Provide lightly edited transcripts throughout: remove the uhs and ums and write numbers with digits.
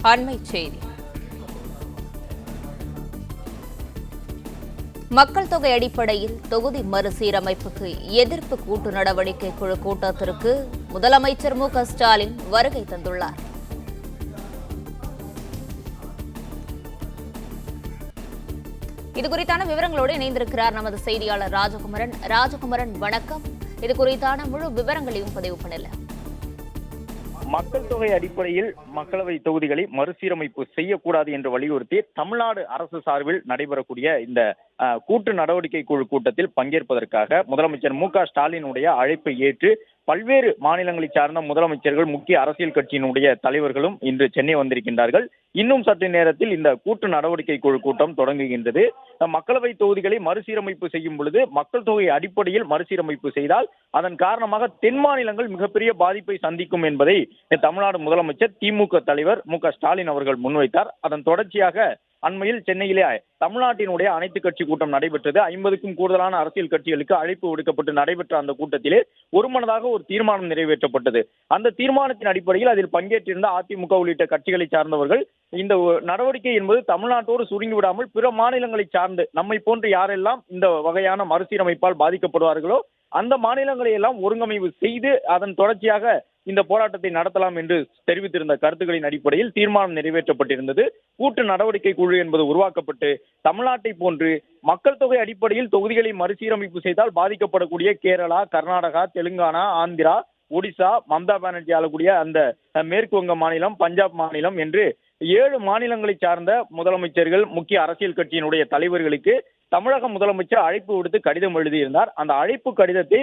அண்மைச் செய்தி. மக்கள் தொகை அடிப்படையில் தொகுதி மறுசீரமைப்புக்கு எதிர்ப்பு கூட்டு நடவடிக்கை குழு கூட்டத்திற்கு முதலமைச்சர் மு.க.ஸ்டாலின் வருகை தந்துள்ளார். இதுகுறித்தான விவரங்களோடு இணைந்திருக்கிறார் நமது செய்தியாளர் ராஜகுமரன். ராஜகுமரன், வணக்கம். இது குறித்தான முழு விவரங்களையும் பதிவு பண்ணல. மக்கள் தொகை அடிப்படையில் மக்களவை தொகுதிகளை மறுசீரமைப்பு செய்யக்கூடாது என்று வலியுறுத்தி தமிழ்நாடு அரசு சார்பில் நடைபெறக்கூடிய இந்த கூட்டு நடவடிக்கை குழு கூட்டத்தில் பங்கேற்பதற்காக முதலமைச்சர் மு.க.ஸ்டாலினுடைய அழைப்பை ஏற்று பல்வேறு மாநிலங்களை சார்ந்த முதலமைச்சர்கள், முக்கிய அரசியல் கட்சியினுடைய தலைவர்களும் இன்று சென்னை வந்திருக்கின்றார்கள். இன்னும் சற்று நேரத்தில் இந்த கூட்டு நடவடிக்கை குழு கூட்டம் தொடங்குகின்றது. மக்களவை தொகுதிகளை மறுசீரமைப்பு செய்யும் பொழுது மக்கள் தொகை அடிப்படையில் மறுசீரமைப்பு செய்தால் அதன் காரணமாக தென் மாநிலங்கள் மிகப்பெரிய பாதிப்பை சந்திக்கும் என்பதை தமிழ்நாடு முதலமைச்சர் திமுக தலைவர் மு.க.ஸ்டாலின் அவர்கள் முன்வைத்தார். அதன் தொடர்ச்சியாக அண்மையில் சென்னையிலே தமிழ்நாட்டினுடைய அனைத்து கட்சி கூட்டம் நடைபெற்றது. 50க்கும் கூடுதலான அரசியல் கட்சிகளுக்கு அழைப்பு விடுக்கப்பட்டு நடைபெற்ற அந்த கூட்டத்திலே ஒருமனதாக ஒரு தீர்மானம் நிறைவேற்றப்பட்டது. அந்த தீர்மானத்தின் அடிப்படையில் அதில் பங்கேற்றிருந்த அதிமுக உள்ளிட்ட கட்சிகளை சார்ந்தவர்கள் இந்த நடவடிக்கை என்பது தமிழ்நாட்டோடு சுருங்கி விடாமல் பிற மாநிலங்களை சார்ந்து நம்மை போன்று யாரெல்லாம் இந்த வகையான மறுசீரமைப்பால் பாதிக்கப்படுவார்களோ அந்த மாநிலங்களை எல்லாம் ஒருங்கமைவு செய்து அதன் தொடர்ச்சியாக இந்த போராட்டத்தை நடத்தலாம் என்று தெரிவித்திருந்த கருத்துக்களின் அடிப்படையில் தீர்மானம் நிறைவேற்றப்பட்டிருந்தது. கூட்டு நடவடிக்கை குழு என்பது உருவாக்கப்பட்டு தமிழ்நாட்டை போன்று மக்கள் தொகை அடிப்படையில் தொகுதிகளை மறுசீரமைப்பு செய்தால் பாதிக்கப்படக்கூடிய கேரளா, கர்நாடகா, தெலுங்கானா, ஆந்திரா, ஒடிசா, மம்தா பானர்ஜி ஆளக்கூடிய அந்த மேற்கு வங்க மாநிலம், பஞ்சாப் மாநிலம் என்று 7 மாநிலங்களை சார்ந்த முதலமைச்சர்கள், முக்கிய அரசியல் கட்சியினுடைய தலைவர்களுக்கு தமிழக முதலமைச்சர் அழைப்பு விடுத்து கடிதம் எழுதியிருந்தார். அந்த அழைப்பு கடிதத்தை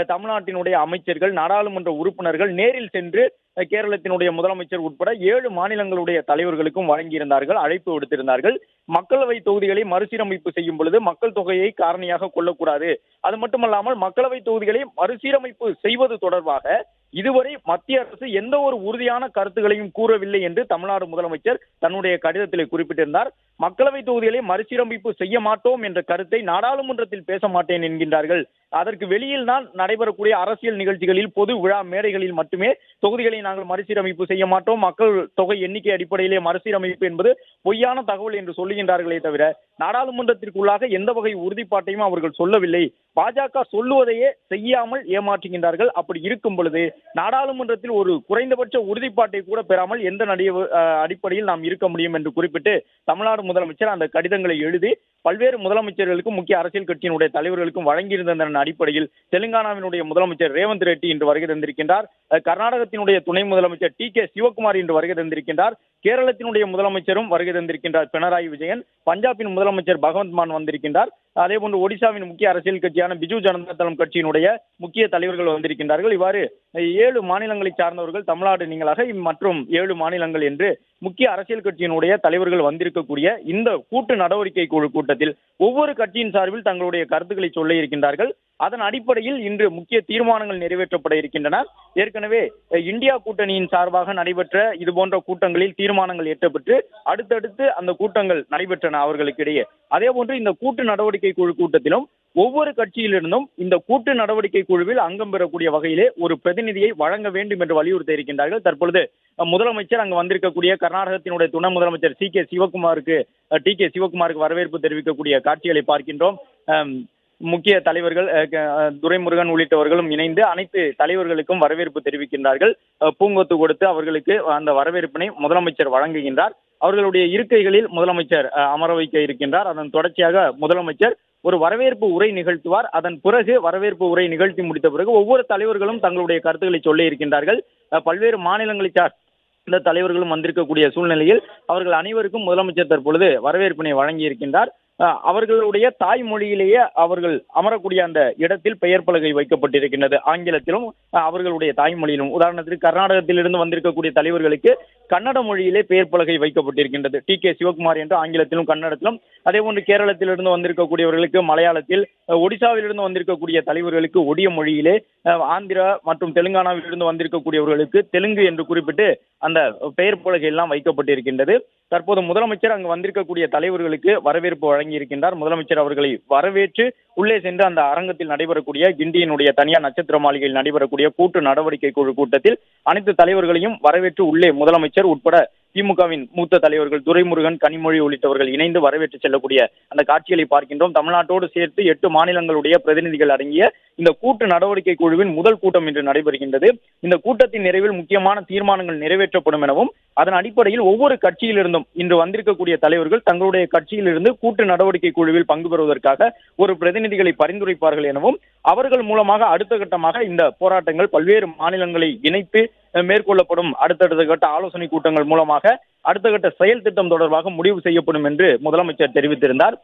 தமிழ்நாட்டினுடைய அமைச்சர்கள், நாடாளுமன்ற உறுப்பினர்கள் நேரில் சென்று கேரளத்தினுடைய முதலமைச்சர் உட்பட 7 மாநிலங்களுடைய தலைவர்களுக்கும் வழங்கியிருந்தார்கள், அழைப்பு விடுத்திருந்தார்கள். மக்களவை தொகுதிகளை மறுசீரமைப்பு செய்யும் பொழுது மக்கள் தொகையை காரணியாக கொள்ளக்கூடாது. அது மட்டுமல்லாமல் மக்களவை தொகுதிகளை மறுசீரமைப்பு செய்வது தொடர்பாக இதுவரை மத்திய அரசு எந்த ஒரு உறுதியான கருத்துக்களையும் கூறவில்லை என்று தமிழ்நாடு முதலமைச்சர் தன்னுடைய கடிதத்திலே குறிப்பிட்டிருந்தார். மக்களவை தொகுதிகளை மறுசீரமைப்பு செய்ய மாட்டோம் என்ற கருத்தை நாடாளுமன்றத்தில் பேச மாட்டேன் என்கின்றார்கள். அதற்கு வெளியில் தான் நடைபெறக்கூடிய அரசியல் நிகழ்ச்சிகளில், பொது விழா மேடைகளில் மட்டுமே தொகுதிகளை நாங்கள் மறுசீரமைப்பு செய்ய மாட்டோம், மக்கள் தொகை எண்ணிக்கை அடிப்படையிலே மறுசீரமைப்பு என்பது பொய்யான தகவல் என்று சொல்லுகின்றார்களே தவிர நாடாளுமன்றத்திற்குள்ளாக எந்த வகை உறுதிப்பாட்டையும் அவர்கள் சொல்லவில்லை. பாஜக சொல்லுவதையே செய்யாமல் ஏமாற்றுகின்றார்கள். அப்படி இருக்கும் பொழுது நாடாளுமன்றத்தில் ஒரு குறைந்தபட்ச உறுதிப்பாட்டை கூட பெறாமல் எந்த அடிப்படையில் நாம் இருக்க முடியும் என்று குறிப்பிட்டு தமிழ்நாடு முதலமைச்சர் அந்த கடிதங்களை எழுதி பல்வேறு முதலமைச்சர்களுக்கும், முக்கிய அரசியல் கட்சியினுடைய தலைவர்களுக்கும் வழங்கியிருந்ததன் அடிப்படையில் தெலுங்கானாவினுடைய முதலமைச்சர் ரேவந்த் ரெட்டி இன்று வருகை தந்திருக்கின்றார். கர்நாடகத்தினுடைய துணை முதலமைச்சர் டி.கே. சிவகுமார் இன்று வருகை தந்திருக்கின்றார். கேரளத்தினுடைய முதலமைச்சரும் வருகை தந்திருக்கின்றார் பினராயி விஜயன். பஞ்சாபின் முதலமைச்சர் பகவந்த் மான் வந்திருக்கின்றார். அதேபோன்று ஒடிசாவின் முக்கிய அரசியல் கட்சியான பிஜு ஜனதா தளம் கட்சியினுடைய முக்கிய தலைவர்கள் வந்திருக்கின்றார்கள். இவ்வாறு 7 மாநிலங்களை சார்ந்தவர்கள் தமிழ்நாடு நீங்களாக மற்றும் 7 மாநிலங்கள் என்று முக்கிய அரசியல் கட்சியினுடைய தலைவர்கள் வந்திருக்கக்கூடிய இந்த கூட்டு நடவடிக்கை குழு கூட்டத்தில் ஒவ்வொரு கட்சியின் சார்பில் தங்களுடைய கருத்துக்களை சொல்ல இருக்கின்றார்கள். அதன் அடிப்படையில் இன்று முக்கிய தீர்மானங்கள் நிறைவேற்றப்பட இருக்கின்றன. ஏற்கனவே இந்தியா கூட்டணியின் சார்பாக நடைபெற்ற இதுபோன்ற கூட்டங்களில் தீர்மானங்கள் எட்டப்பட்டு அடுத்தடுத்து அந்த கூட்டங்கள் நடைபெற்றன அவர்களுக்கிடையே. அதேபோன்று இந்த கூட்டு நடவடிக்கை குழு கூட்டத்திலும் ஒவ்வொரு கட்சியிலிருந்தும் இந்த கூட்டு நடவடிக்கை குழுவில் அங்கம் பெறக்கூடிய வகையிலே ஒரு பிரதிநிதியை வழங்க வேண்டும் என்று வலியுறுத்த இருக்கின்றார்கள். தற்பொழுது முதலமைச்சர் அங்கு வந்திருக்கக்கூடிய கர்நாடகத்தினுடைய துணை முதலமைச்சர் டி.கே. சிவகுமாருக்கு வரவேற்பு தெரிவிக்கக்கூடிய காட்சிகளை பார்க்கின்றோம். முக்கிய தலைவர்கள் துரைமுருகன் உள்ளிட்டவர்களும் இணைந்து அனைத்து தலைவர்களுக்கும் வரவேற்பு தெரிவிக்கின்றார்கள். பூங்கொத்து கொடுத்து அவர்களுக்கு அந்த வரவேற்பினை முதலமைச்சர் வழங்குகின்றார். அவர்களுடைய இருக்கைகளில் முதலமைச்சர் அமர வைக்க இருக்கின்றார். அதன் தொடர்ச்சியாக முதலமைச்சர் ஒரு வரவேற்பு உரை நிகழ்த்துவார். அதன் பிறகு வரவேற்பு உரை நிகழ்த்தி முடித்த பிறகு ஒவ்வொரு தலைவர்களும் தங்களுடைய கருத்துக்களை சொல்ல இருக்கின்றார்கள். பல்வேறு மாநிலங்களை இந்த தலைவர்களும் வந்திருக்கக்கூடிய சூழ்நிலையில் அவர்கள் அனைவருக்கும் முதலமைச்சர் தற்பொழுது வரவேற்பினை வழங்கி இருக்கின்றார். அவர்களுடைய தாய்மொழியிலேயே அவர்கள் அமரக்கூடிய அந்த இடத்தில் பெயர் பலகை வைக்கப்பட்டிருக்கின்றது. ஆங்கிலத்திலும் அவர்களுடைய தாய்மொழியிலும். உதாரணத்திற்கு கர்நாடகத்திலிருந்து வந்திருக்கக்கூடிய தலைவர்களுக்கு கன்னட மொழியிலே பெயர் பலகை வைக்கப்பட்டிருக்கின்றது. டி.கே. சிவகுமார் என்று ஆங்கிலத்திலும் கன்னடத்திலும். அதேபோன்று கேரளத்திலிருந்து வந்திருக்கக்கூடியவர்களுக்கு மலையாளத்தில், ஒடிசாவிலிருந்து வந்திருக்கக்கூடிய தலைவர்களுக்கு ஒடிய மொழியிலே, ஆந்திரா மற்றும் தெலுங்கானாவிலிருந்து வந்திருக்கக்கூடியவர்களுக்கு தெலுங்கு என்று குறிப்பிட்டு அந்த பெயர் பலகை எல்லாம் வைக்கப்பட்டிருக்கின்றது. தற்போது முதலமைச்சர் அங்கு வந்திருக்கக்கூடிய தலைவர்களுக்கு வரவேற்பு வழங்கி இருக்கின்றார். முதலமைச்சர் அவர்களை வரவேற்று உள்ளே சென்று அந்த அரங்கத்தில் நடைபெறக்கூடிய கிண்டியினுடைய தனியார் நட்சத்திர மாளிகையில் நடைபெறக்கூடிய கூட்டு நடவடிக்கை குழு கூட்டத்தில் அனைத்து தலைவர்களையும் வரவேற்று உள்ளே முதலமைச்சர் உட்பட திமுகவின் மூத்த தலைவர்கள் துரைமுருகன், கனிமொழி உள்ளிட்டவர்கள் இணைந்து வரவேற்று செல்லக்கூடிய அந்த காட்சிகளை பார்க்கின்றோம். தமிழ்நாட்டோடு சேர்த்து 8 மாநிலங்களுடைய பிரதிநிதிகள் அடங்கிய இந்த கூட்டு நடவடிக்கை குழுவின் முதல் கூட்டம் இன்று நடைபெறுகின்றது. இந்த கூட்டத்தின் நிறைவில் முக்கியமான தீர்மானங்கள் நிறைவேற்றப்படும் எனவும், அதன் அடிப்படையில் ஒவ்வொரு கட்சியிலிருந்தும் இன்று வந்திருக்கக்கூடிய தலைவர்கள் தங்களுடைய கட்சியிலிருந்து கூட்டு நடவடிக்கை குழுவில் பங்கு பெறுவதற்காக ஒரு பிரதிநிதிகளை பரிந்துரைப்பார்கள் எனவும், அவர்கள் மூலமாக அடுத்த கட்டமாக இந்த போராட்டங்கள் பல்வேறு மாநிலங்களை இணைத்து மேற்கொள்ளப்படும் அடுத்தடுத்த கட்ட ஆலோசனை கூட்டங்கள் மூலமாக அடுத்த கட்ட செயல் திட்டம் தொடர்பாக முடிவு செய்யப்படும் என்று முதலமைச்சர் தெரிவித்திருந்தார்.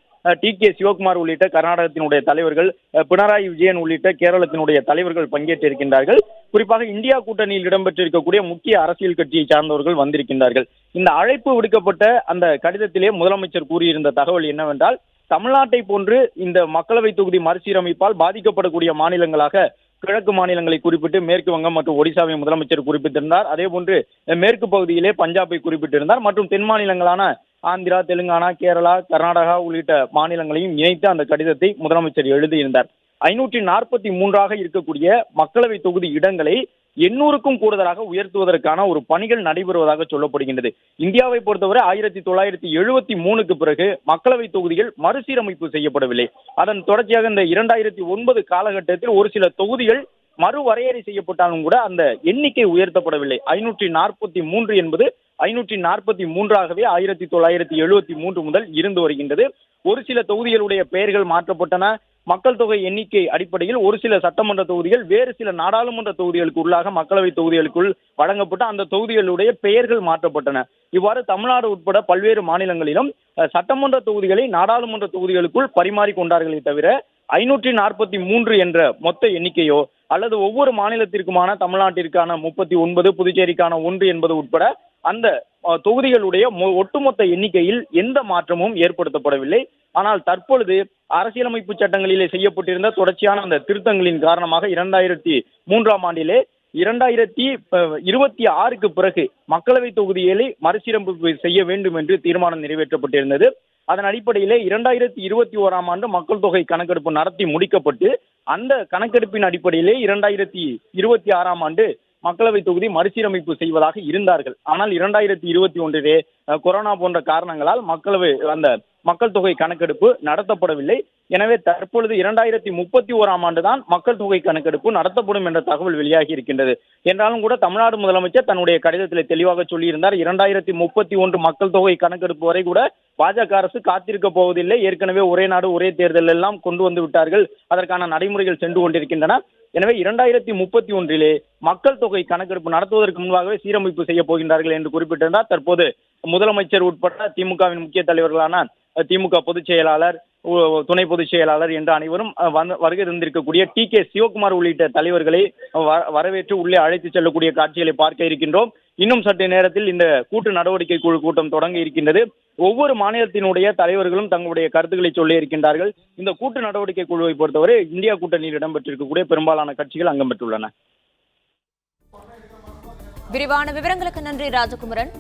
டி.கே. சிவகுமார் உள்ளிட்ட கர்நாடகத்தினுடைய தலைவர்கள், பினராயி விஜயன் உள்ளிட்ட கேரளத்தினுடைய தலைவர்கள் பங்கேற்றிருக்கின்றார்கள். குறிப்பாக இந்தியா கூட்டணியில் இடம்பெற்றிருக்கக்கூடிய முக்கிய அரசியல் கட்சியை சார்ந்தவர்கள் வந்திருக்கின்றார்கள். இந்த அழைப்பு விடுக்கப்பட்ட அந்த கடிதத்திலே முதலமைச்சர் கூறியிருந்த தகவல் என்னவென்றால், தமிழ்நாட்டை போன்று இந்த மக்களவை தொகுதி மறுசீரமைப்பால் பாதிக்கப்படக்கூடிய மாநிலங்களாக கிழக்கு மாநிலங்களை குறிப்பிட்டு மேற்கு வங்கம் மற்றும் ஒடிசாவை முதலமைச்சர் குறிப்பிட்டிருந்தார். அதே போன்று மேற்கு பகுதியிலே பஞ்சாபை குறிப்பிட்டிருந்தார். மற்றும் தென் மாநிலங்களான ஆந்திரா, தெலுங்கானா, கேரளா, கர்நாடகா உள்ளிட்ட மாநிலங்களையும் இணைத்து அந்த கடிதத்தை முதலமைச்சர் எழுதியிருந்தார். 543ஆக இருக்கக்கூடிய மக்களவை தொகுதி இடங்களை 800க்கும் கூடுதலாக உயர்த்துவதற்கான ஒரு பணிகள் நடைபெறுவதாக சொல்லப்படுகின்றது. இந்தியாவை பொறுத்தவரை 1973க்கு பிறகு மக்களவை தொகுதிகள் மறுசீரமைப்பு செய்யப்படவில்லை. அதன் தொடர்ச்சியாக இந்த 2009 காலகட்டத்தில் ஒரு சில தொகுதிகள் மறுவரையறை செய்யப்பட்டாலும் கூட அந்த எண்ணிக்கை உயர்த்தப்படவில்லை. 543 என்பது 543ஆகவே 1973 முதல் இருந்து வருகின்றது. ஒரு சில தொகுதிகளுடைய பெயர்கள் மாற்றப்பட்டன. மக்கள் தொகை எண்ணிக்கை அடிப்படையில் ஒரு சில சட்டமன்ற தொகுதிகள் வேறு சில நாடாளுமன்ற தொகுதிகளுக்கு உள்ளாக மக்களவை தொகுதிகளுக்குள் வழங்கப்பட்ட அந்த தொகுதிகளுடைய பெயர்கள் மாற்றப்பட்டன. இவ்வாறு தமிழ்நாடு உட்பட பல்வேறு மாநிலங்களிலும் சட்டமன்ற தொகுதிகளை நாடாளுமன்ற தொகுதிகளுக்குள் பரிமாறிக்கொண்டார்களே தவிர 543 என்ற மொத்த எண்ணிக்கையோ அல்லது ஒவ்வொரு மாநிலத்திற்குமான தமிழ்நாட்டிற்கான 39, புதுச்சேரிக்கான 1 என்பது உட்பட அந்த தொகுதிகளுடைய ஒட்டுமொத்த எண்ணிக்கையில் எந்த மாற்றமும் ஏற்படுத்தப்படவில்லை. ஆனால் தற்பொழுது அரசியலமைப்பு சட்டங்களிலே செய்யப்பட்டிருந்த தொடர்ச்சியான அந்த திருத்தங்களின் காரணமாக 2003ஆம் ஆண்டிலே 2026க்கு பிறகு மக்களவை தொகுதிகளை மறுசீரமைப்பு செய்ய வேண்டும் என்று தீர்மானம் நிறைவேற்றப்பட்டிருந்தது. அதன் அடிப்படையிலே 2021ஆம் ஆண்டு மக்கள் தொகை கணக்கெடுப்பு நடத்தி முடிக்கப்பட்டு அந்த கணக்கெடுப்பின் அடிப்படையிலே 2026ஆம் ஆண்டு மக்களவை தொகுதி மறுசீரமைப்பு செய்வதாக இருந்தார்கள். ஆனால் 2021 கொரோனா போன்ற காரணங்களால் மக்கள் தொகை கணக்கெடுப்பு நடத்தப்படவில்லை. எனவே தற்பொழுது 2031ஆம் ஆண்டு தான் மக்கள் தொகை கணக்கெடுப்பு நடத்தப்படும் என்ற தகவல் வெளியாகி இருக்கின்றது. என்றாலும் கூட தமிழ்நாடு முதலமைச்சர் தன்னுடைய கடிதத்தில் தெளிவாக சொல்லியிருந்தார், 2031 மக்கள் தொகை கணக்கெடுப்பு வரை கூட பாஜக அரசு காத்திருக்க போவதில்லை. ஏற்கனவே ஒரே நாடு ஒரே தேர்தல் எல்லாம் கொண்டு வந்து விட்டார்கள். அதற்கான நடைமுறைகள் சென்று கொண்டிருக்கின்றன. எனவே 2031 மக்கள் தொகை கணக்கெடுப்பு நடத்துவதற்கு முன்பாகவே சீரமைப்பு செய்ய போகின்றார்கள் என்று குறிப்பிட்டிருந்தார். தற்போது முதலமைச்சர் உட்பட திமுகவின் முக்கிய தலைவர்களான திமுக பொதுச் செயலாளர், துணை பொதுச் செயலாளர் என்ற அனைவரும் வருகை இருந்திருக்கக்கூடிய டி.கே. சிவகுமார் உள்ளிட்ட தலைவர்களை வரவேற்று உள்ளே அழைத்து செல்லக்கூடிய காட்சிகளை பார்க்க இருக்கின்றோம். இன்னும் சற்று நேரத்தில் இந்த கூட்டு நடவடிக்கை குழு கூட்டம் தொடங்க இருக்கின்றது. ஒவ்வொரு மாநிலத்தினுடைய தலைவர்களும் தங்களுடைய கருத்துக்களை சொல்லி இருக்கின்றார்கள். இந்த கூட்டு நடவடிக்கை குழுவை பொறுத்தவரை இந்தியா கூட்டணியில் இடம்பெற்றிருக்கக்கூடிய பெரும்பாலான கட்சிகள் அங்கம் பெற்றுள்ளன. விரிவான விவரங்களுக்கு நன்றி ராஜகுமரன்.